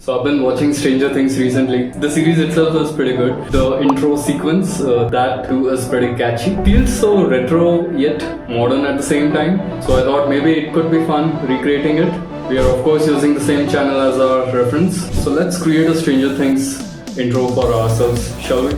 So I've been watching Stranger Things recently. The series itself is pretty good. The intro sequence, that too is pretty catchy. Feels so retro yet modern at the same time. So I thought maybe it could be fun recreating it. We are of course using the same channel as our reference. So let's create a Stranger Things intro for ourselves, shall we?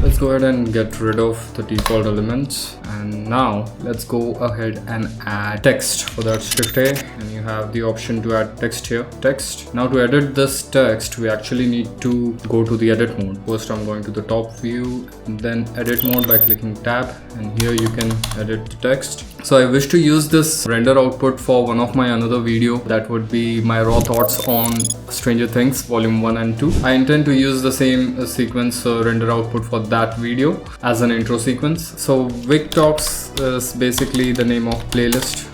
Let's go ahead and get rid of the default elements, and now let's go ahead and add text. For that, Shift A, and you have the option to add text here. Text. Now to edit this text, we actually need to go to the edit mode. First I'm going to the top view and then edit mode by clicking tab, and here you can edit the text. So I wish to use this render output for one of my another video, that would be my raw thoughts on Stranger Things volume 1 and 2. I intend to use the same sequence render output for that video as an intro sequence. So Vic Talks is basically the name of playlist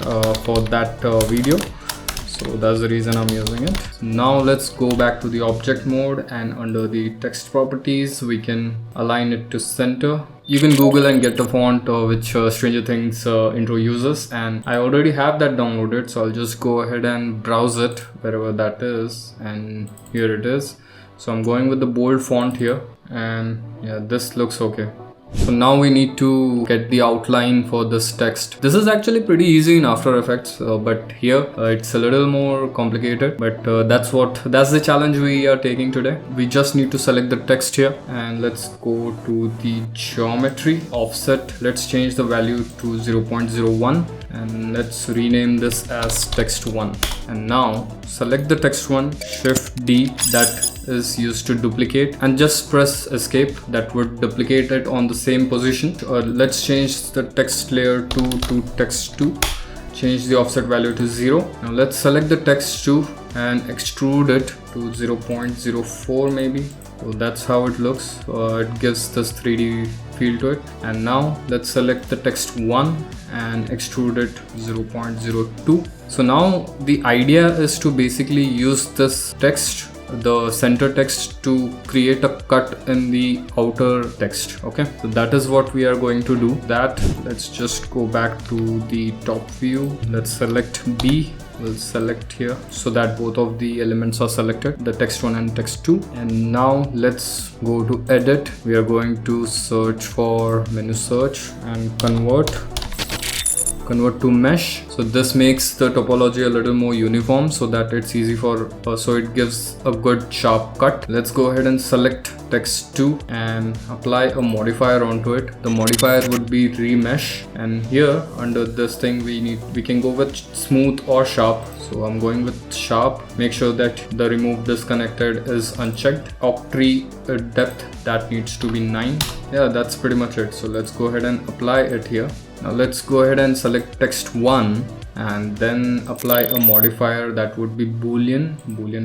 for that video. So that's the reason I'm using it. So now let's go back to the object mode, and under the text properties we can align it to center. You can Google and get the font which Stranger Things intro uses, and I already have that downloaded, so I'll just go ahead and browse it wherever that is, and here it is. So I'm going with the bold font here, and yeah, this looks okay. So now we need to get the outline for this text. This is actually pretty easy in After Effects, but here it's a little more complicated, but that's the challenge we are taking today. We just need to select the text here, and let's go to the geometry offset. Let's change the value to 0.01, and let's rename this as text1. And now select the text1, Shift D, that is used to duplicate, and just press escape. That would duplicate it on the same position. Let's change the text layer to text2, change the offset value to 0. Now let's select the text2 and extrude it to 0.04 maybe. So that's how it looks. It gives this 3D feel to it. And now let's select the text1 and extrude it 0.02. So now the idea is to basically use this text, the center text, to create a cut in the outer text. Okay, so that is what we are going to do. Let's just go back to the top view. Let's select B. We'll select here so that both of the elements are selected, the text1 and text2. And now let's go to edit. We are going to search for menu search and convert to mesh. So this makes the topology a little more uniform so that it's easy for so it gives a good sharp cut. Let's go ahead and select text2 and apply a modifier onto it. The modifier would be remesh, and here under this thing we can go with smooth or sharp. So I'm going with sharp. Make sure that the remove disconnected is unchecked. Octree depth, that needs to be 9. Yeah, that's pretty much it. So let's go ahead and apply it here. Now let's go ahead and select text1 and then apply a modifier, that would be boolean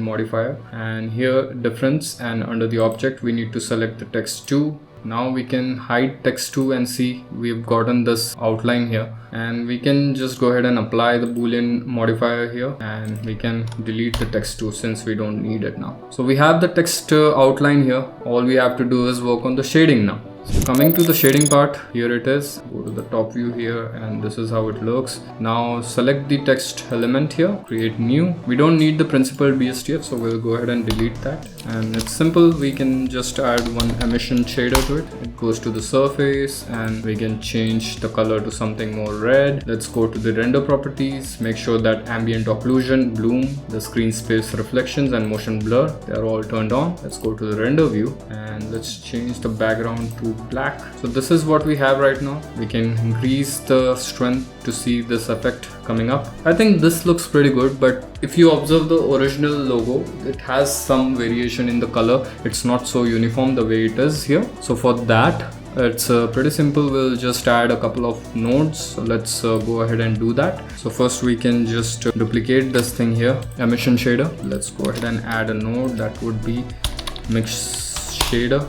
modifier, and here difference, and under the object we need to select the text2. Now we can hide text2 and see we've gotten this outline here, and we can just go ahead and apply the boolean modifier here, and we can delete the text2 since we don't need it now. So we have the text outline here. All we have to do is work on the shading now. So coming to the shading part, here it is. Go to the top view here, and this is how it looks. Now select the text element here, create new. We don't need the principal BSTF, so we'll go ahead and delete that. And it's simple. We can just add one emission shader to it. It goes to the surface, and we can change the color to something more red. Let's go to the render properties. Make sure that ambient occlusion, bloom, the screen space reflections, and motion blur, they're all turned on. Let's go to the render view, and let's change the background to black. So this is what we have right now. We can increase the strength to see this effect coming up. I think this looks pretty good, but if you observe the original logo, it has some variation in the color. It's not so uniform the way it is here. So for that, it's pretty simple. We'll just add a couple of nodes. So let's go ahead and do that. So first we can just duplicate this thing here, emission shader. Let's go ahead and add a node, that would be mix shader.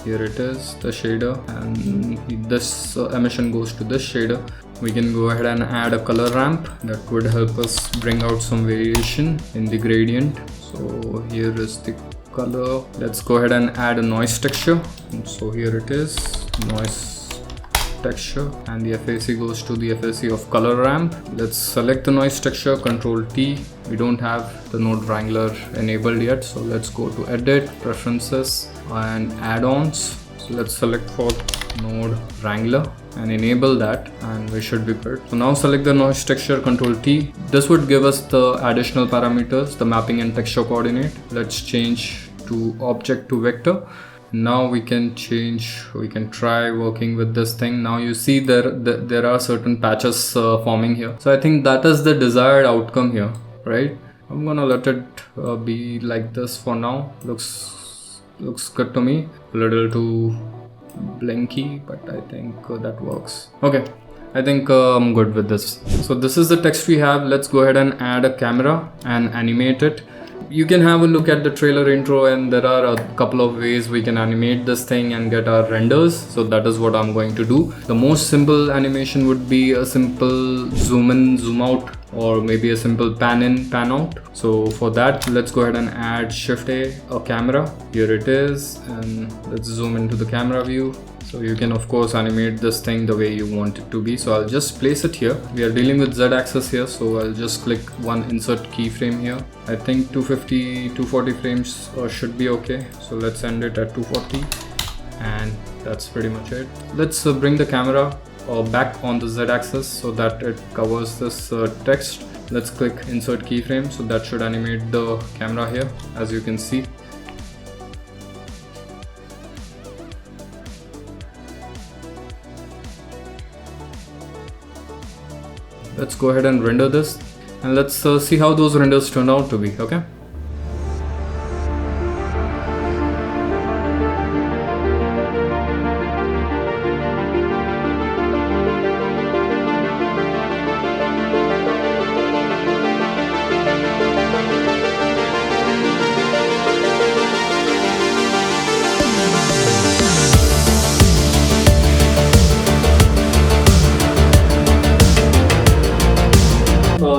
Here it is, the shader, and this emission goes to this shader. We can go ahead and add a color ramp that would help us bring out some variation in the gradient. So here is the color. Let's go ahead and add a noise texture. And so here it is, noise texture, and the FAC goes to the FAC of color ramp. Let's select the noise texture, Control T. We don't have the node wrangler enabled yet, so let's go to edit, preferences, and add-ons. So let's select for node wrangler and enable that, and we should be good. So now select the noise texture, Control T. This would give us the additional parameters, the mapping and texture coordinate. Let's change to object to vector. Now we can try working with this thing. Now you see there are certain patches forming here. So I think that is the desired outcome here, right? I'm gonna let it be like this for now. Looks good to me. A little too blinky, but I think that works. Okay, I think I'm good with this. So this is the text we have. Let's go ahead and add a camera and animate it. You can have a look at the trailer intro, and there are a couple of ways we can animate this thing and get our renders. So that is what I'm going to do. The most simple animation would be a simple zoom in, zoom out, or maybe a simple pan in, pan out. So for that, let's go ahead and add Shift A camera. Here it is, and let's zoom into the camera view. So you can of course animate this thing the way you want it to be. So I'll just place it here. We are dealing with Z axis here, so I'll just click one insert keyframe here. I think 250, 240 frames should be okay. So let's end it at 240, and that's pretty much it. Let's bring the camera back on the Z axis so that it covers this text. Let's click insert keyframe, so that should animate the camera here, as you can see. Let's go ahead and render this, and let's see how those renders turned out to be. Okay.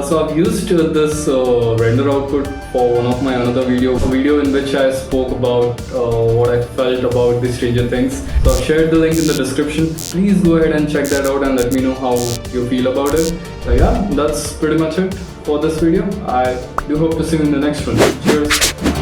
So I've used this render output for one of my another video, a video in which I spoke about what I felt about the Stranger Things. So I've shared the link in the description. Please go ahead and check that out and let me know how you feel about it. So yeah, that's pretty much it for this video. I do hope to see you in the next one. Cheers.